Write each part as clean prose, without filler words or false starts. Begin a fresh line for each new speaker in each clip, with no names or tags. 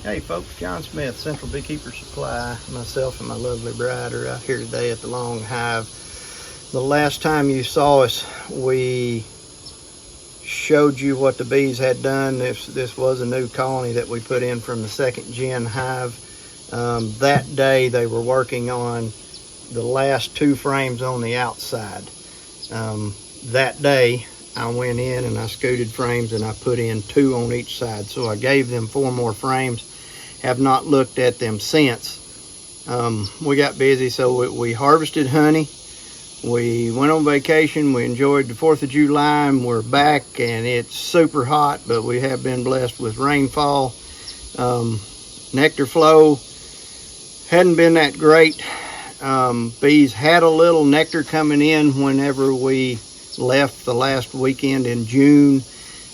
Hey folks, John Smith, Central Beekeeper Supply. Myself and my lovely bride are out here today at the Long Hive. The last time you saw us, we showed you what the bees had done. This was a new colony that we put in from the second gen hive. That day they were working on the last 2 frames on the outside. That day I went in and I scooted frames and I put in 2 on each side. So I gave them 4 more frames. Have not looked at them since. We got busy, so we harvested honey. We went on vacation. We enjoyed the 4th of July, and we're back, and it's super hot, but we have been blessed with rainfall. Nectar flow hadn't been that great. Bees had a little nectar coming in whenever we left the last weekend in June.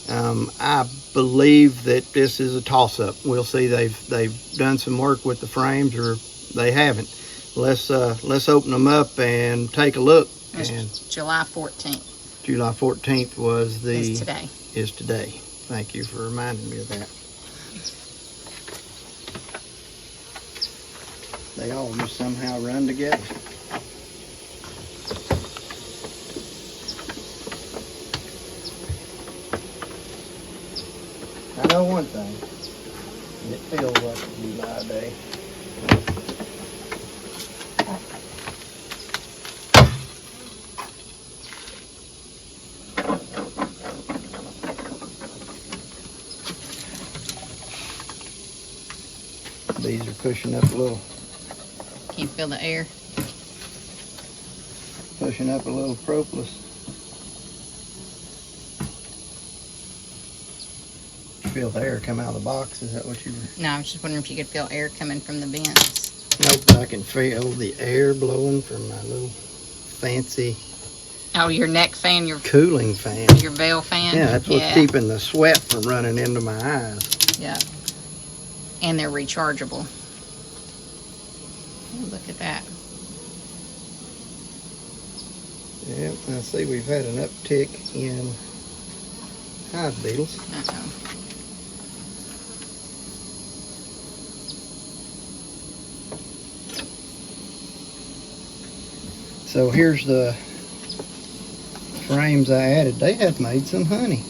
I believe that this is a toss-up. We'll see. They've done some work with the frames, or they haven't. Let's open them up and take a look.
It's July 14th.
July 14th was
today.
Is today. Thank you for reminding me of that. They all just somehow run together. I know one thing, and it feels like a July day. Bees are pushing up a little.
Can you feel the air?
Pushing up a little propolis. Feel the air come out of the box. Is that what you were?
No, I was just wondering if you could feel air coming from the vents.
Nope, I can feel the air blowing from my little fancy
your neck fan, your
cooling fan.
Your veil fan.
Yeah, that's what's keeping the sweat from running into my eyes.
Yeah. And they're rechargeable. Oh, look at that.
Yep, I see we've had an uptick in hive beetles.
Uh-oh.
So here's the frames I added. They had made some honey.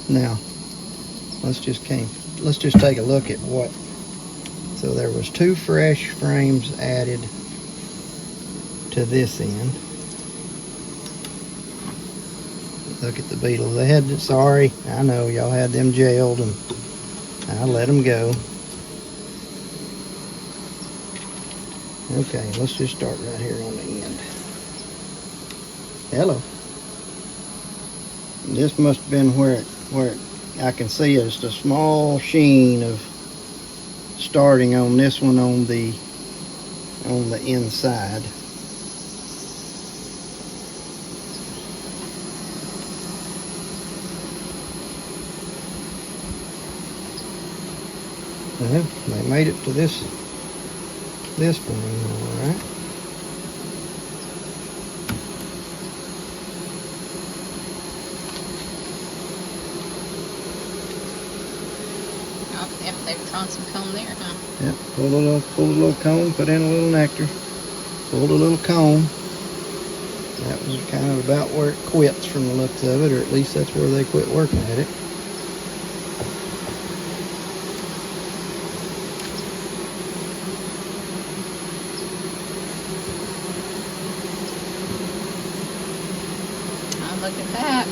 Now, let's just take a look at what. So there was 2 fresh frames added to this end. Look at the beetles. They had, sorry, I know y'all had them jailed and I let them go. Okay, let's just start right here on the end. Hello. This must have been where I can see just a small sheen of starting on this one on the inside. Well, they made it to this one, all right.
Oh, yep, they've drawn some comb there, huh?
Yep, pulled a little comb, put in a little nectar, pulled a little comb. That was kind of about where it quits from the looks of it, or at least that's where they quit working at it.
Look at that.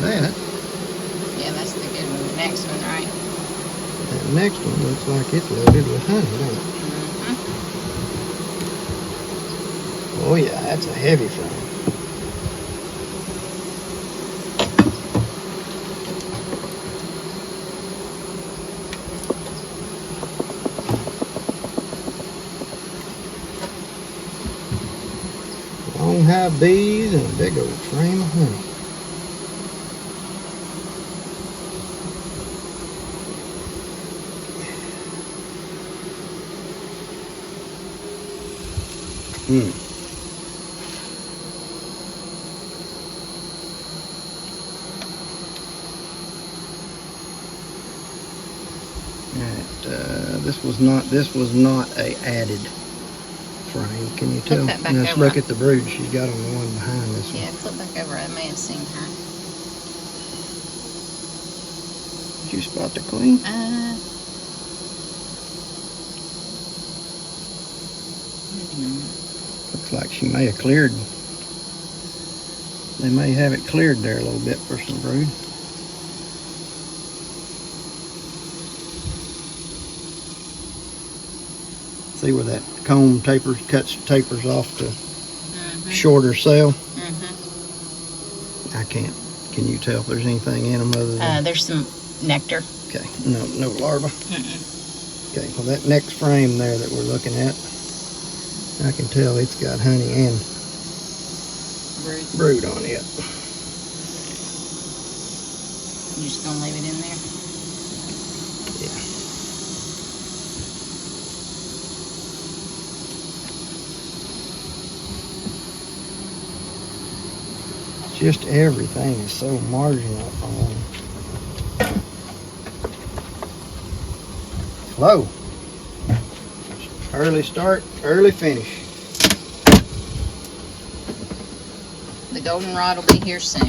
That.
Yeah, that's the good one. The next one, right?
That next one looks like it's loaded with honey, doesn't it? Oh yeah, that's a heavy frame. Long hive bees and a big old frame of honey. This was not a added frame. Can you tell?
Flip that back
Let's
over.
look at the brood she's got on the one behind this one.
Yeah, flip back over. I may have seen her.
Did you spot the queen? Looks like she may have cleared. They may have it cleared there a little bit for some brood. See where that comb tapers off to shorter cell? I can't. Can you tell if there's anything in them other than...
There's some nectar.
Okay, no larva. Okay, well that next frame there that we're looking at, I can tell it's got honey and brood on it.
You just gonna leave it in there?
Yeah. Just everything is so marginal on. Hello. Early start, early finish.
The goldenrod will be here soon.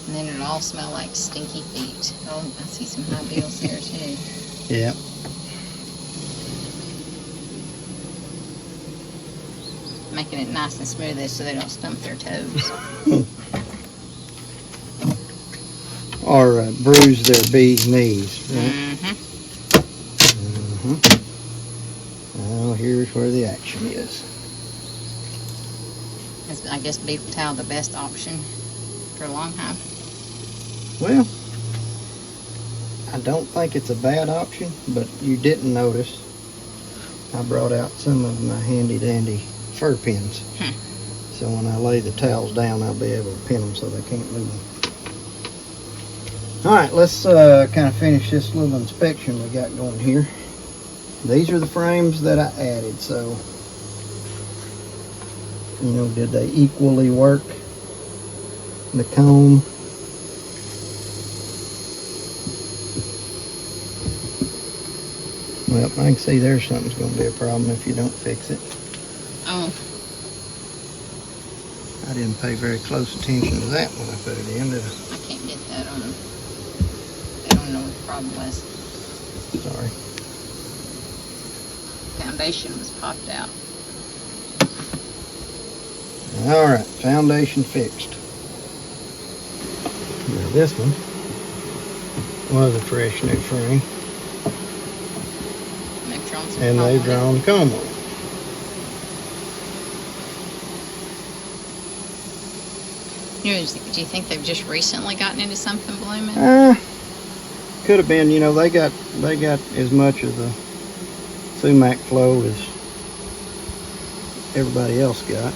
And then it'll all smell like stinky feet. Oh, I see some high beetles here too.
Yeah.
Making it nice and smooth so they don't stump their toes.
Or bruise their bee's knees. Right? Well, here's where the action is.
Is, I guess, Beetle Towel the best option for a long hive?
Well, I don't think it's a bad option, but you didn't notice I brought out some of my handy dandy fur pins. So when I lay the towels down, I'll be able to pin them so they can't move them. All right, let's kind of finish this little inspection we got going here. These are the frames that I added, so, you know, did they equally work? The comb. Well, I can see there's something's going to be a problem if you don't fix it.
Oh.
I didn't pay very close attention to that when I put it in, did I?
I can't get that on. I don't know what the problem was.
Sorry.
Foundation was popped out.
All right, foundation fixed. Now this one was a fresh new frame,
And
they've drawn comb on it.
You know, do you think they've just recently gotten into something blooming?
Could have been. You know, they got as much of the sumac flow as everybody else got.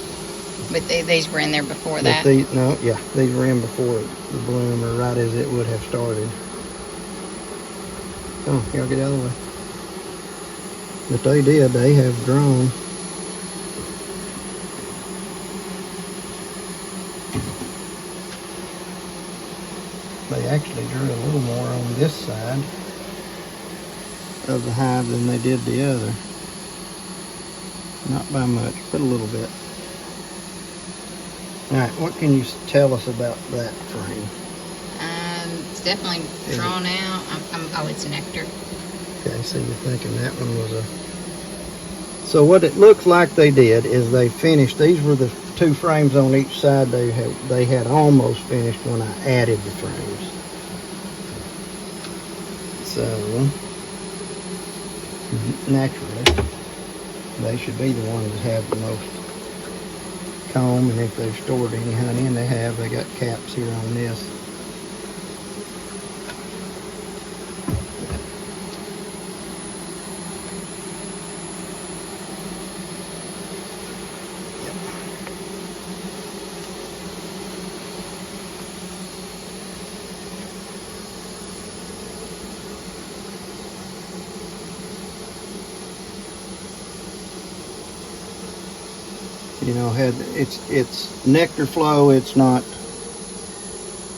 But these were in there before
But
that?
these were in before the bloom, or right as it would have started. Oh, y'all get out of the way. But they have drawn. They actually drew a little more on this side of the hive than they did the other. Not by much, but a little bit. Alright, what can you tell us about that frame?
It's definitely drawn out. Oh, it's a nectar.
Okay, so you're thinking that one was a... So what it looks like they did is they finished, these were the two frames on each side they had almost finished when I added the frames. So, naturally, they should be the ones that have the most comb, and if they've stored any honey, and they got caps here on this. you know, had it's nectar flow. It's not.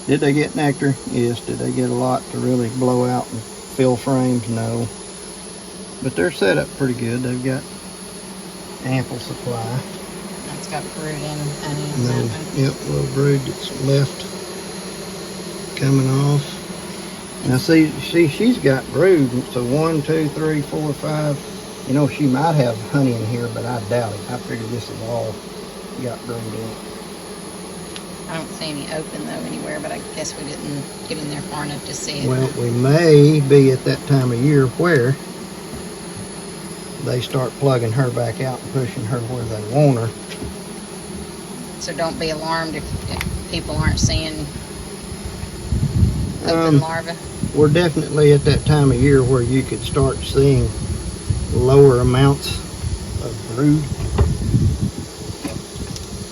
Did they get nectar? Yes. Did they get a lot to really blow out and fill frames? No. But they're set up pretty good. They've got ample supply.
That's got brood and honey in that one.
Yep, little brood that's left coming off. Now see, she's got brood. So 1, 2, 3, 4, 5. You know, she might have honey in here, but I doubt it. I figure this is all got brood in it.
I don't see any open though anywhere, but I guess we didn't get in there far enough to see it.
Well, we may be at that time of year where they start plugging her back out and pushing her where they want her.
So don't be alarmed if people aren't seeing open larvae.
We're definitely at that time of year where you could start seeing lower amounts of brood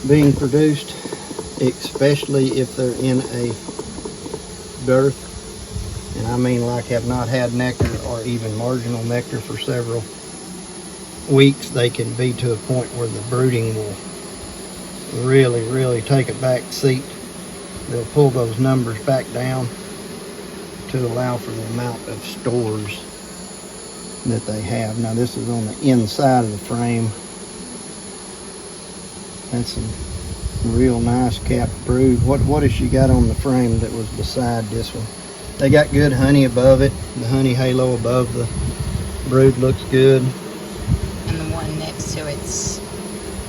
being produced, especially if they're in a dearth, and I mean like have not had nectar or even marginal nectar for several weeks. They can be to a point where the brooding will really take a back seat. They'll pull those numbers back down to allow for the amount of stores that they have. Now this is on the inside of the frame. That's some real nice capped brood. What has she got on the frame that was beside this one? They got good honey above it. The honey halo above the brood looks good.
And the one next to it's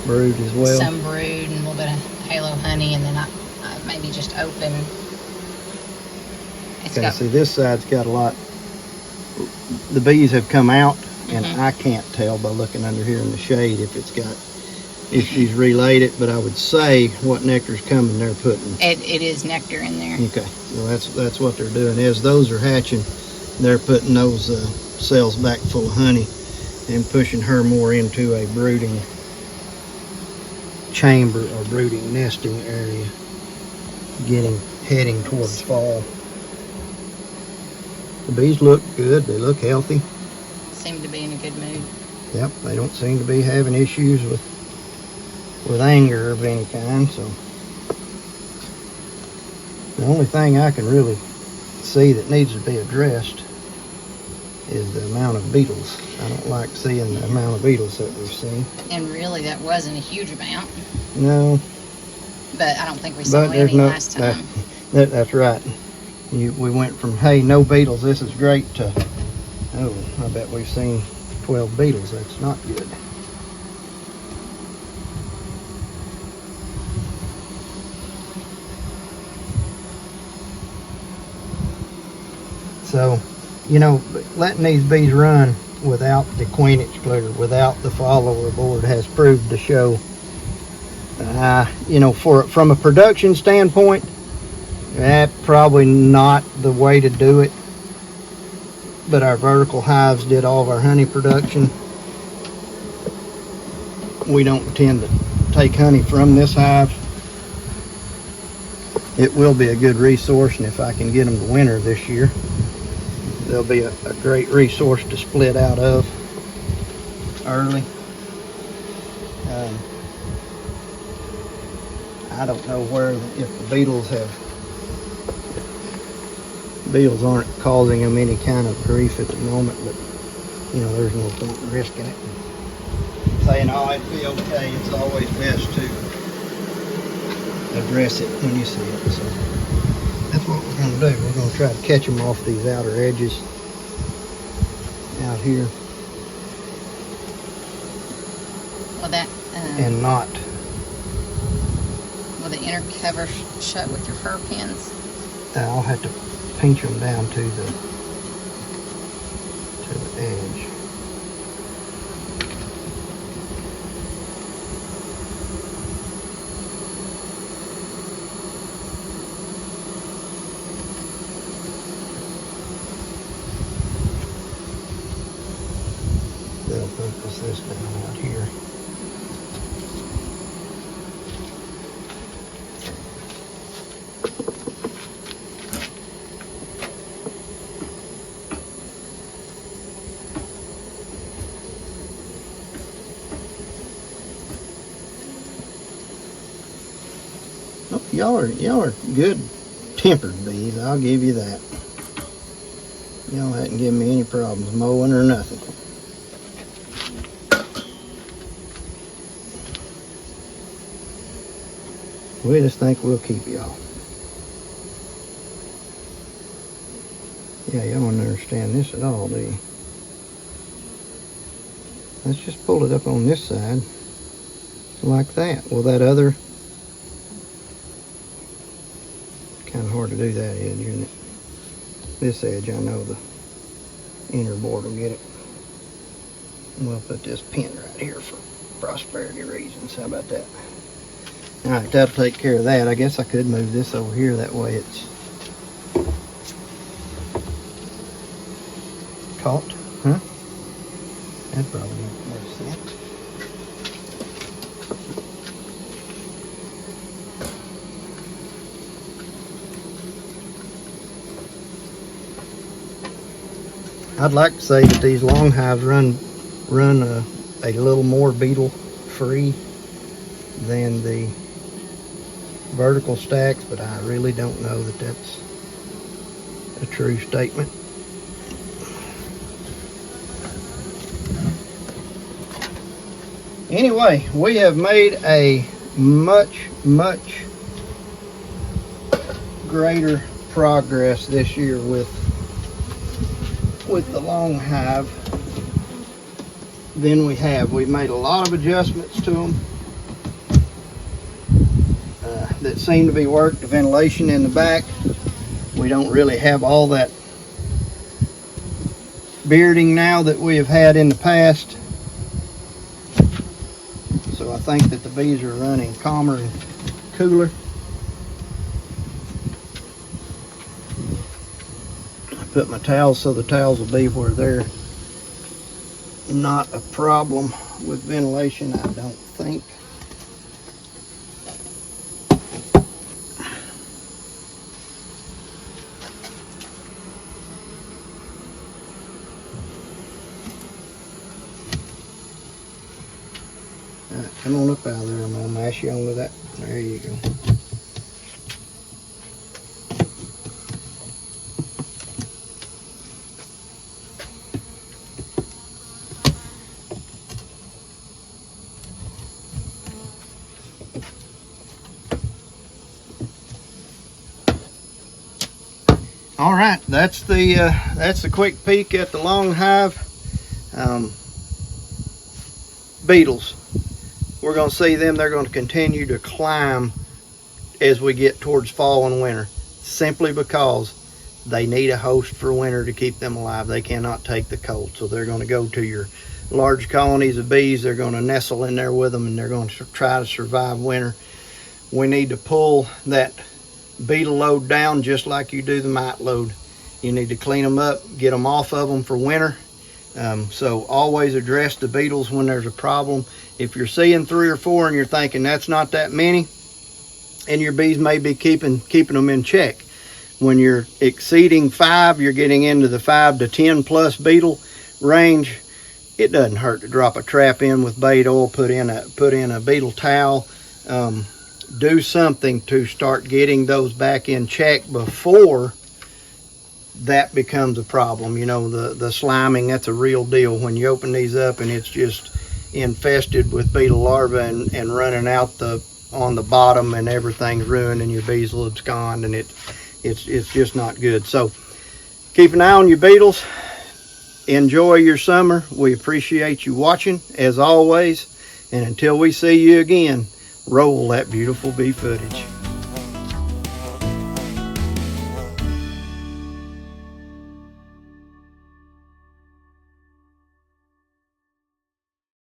Brood as well.
some brood and a little bit of halo honey, and then maybe just open. It's
Okay,
got,
see this side's got a lot. The bees have come out, and I can't tell by looking under here in the shade if she's relayed it, but I would say what nectar's coming they're putting.
it is nectar in there.
Okay, well that's what they're doing. As those are hatching, they're putting those cells back full of honey and pushing her more into a brooding chamber or brooding nesting area, heading towards fall. The bees look good. They look healthy.
Seem to be in a good mood.
Yep, they don't seem to be having issues with anger of any kind. So the only thing I can really see that needs to be addressed is the amount of beetles. I don't like seeing the amount of beetles that we've seen.
And really, that wasn't a huge amount.
No.
But I don't think we saw any last time.
That's right. We went from, hey, no beetles, this is great, to, oh, I bet we've seen 12 beetles. That's not good. So, you know, letting these bees run without the queen excluder, without the follower board, has proved to show, you know, from a production standpoint, that's probably not the way to do it. But our vertical hives did all of our honey production. We don't tend to take honey from this hive. It will be a good resource, and if I can get them to winter this year, they'll be a great resource to split out of early. I don't know if the beetles aren't causing them any kind of grief at the moment, but you know, there's no point in risking it. Saying, oh, it'll be okay. It's always best to address it when you see it. So that's what we're going to do. We're going to try to catch them off these outer edges out here.
Well, that
and not.
Will the inner cover shut with your fur pins?
I'll have to pinch them down to the edge. They'll focus this down out here. Oh, y'all are good tempered bees, I'll give you that. Y'all hadn't given me any problems mowing or nothing. We just think we'll keep y'all. Yeah, y'all don't understand this at all, do you? Let's just pull it up on this side like that. Well, that other, kind of hard to do that edge, isn't it? This edge, I know the inner board will get it. We'll put this pin right here for prosperity reasons. How about that? All right, that'll take care of that. I guess I could move this over here. That way it's caught, huh? That probably makes sense. I'd like to say that these long hives run a little more beetle free than the vertical stacks, but I really don't know that that's a true statement. Anyway, we have made a much greater progress this year with the long hive than we have. We've made a lot of adjustments to them that seem to be worked. The ventilation in the back, we don't really have all that bearding now that we have had in the past. So I think that the bees are running calmer and cooler. I put my towels so the towels will be where they're not a problem with ventilation, I don't think. All right, come on up out of there. I'm gonna mash you on with that. There you go. All right, that's the quick peek at the long hive beetles. We're going to see them. They're going to continue to climb as we get towards fall and winter, simply because they need a host for winter to keep them alive. They cannot take the cold, so they're going to go to your large colonies of bees. They're going to nestle in there with them, and they're going to try to survive winter. We need to pull that beetle load down just like you do the mite load. You need to clean them up, get them off of them for winter. So always address the beetles when there's a problem. If you're seeing 3 or 4 and you're thinking that's not that many, and your bees may be keeping them in check. When you're exceeding 5, you're getting into the 5 to 10 plus beetle range. It doesn't hurt to drop a trap in with bait oil, put in a beetle towel. Do something to start getting those back in check before that becomes a problem. You know, the sliming, that's a real deal. When you open these up and it's just infested with beetle larvae and running out on the bottom, and everything's ruined and your bees will abscond, and it's just not good. So keep an eye on your beetles. Enjoy your summer. We appreciate you watching as always, and until we see you again, roll that beautiful bee footage.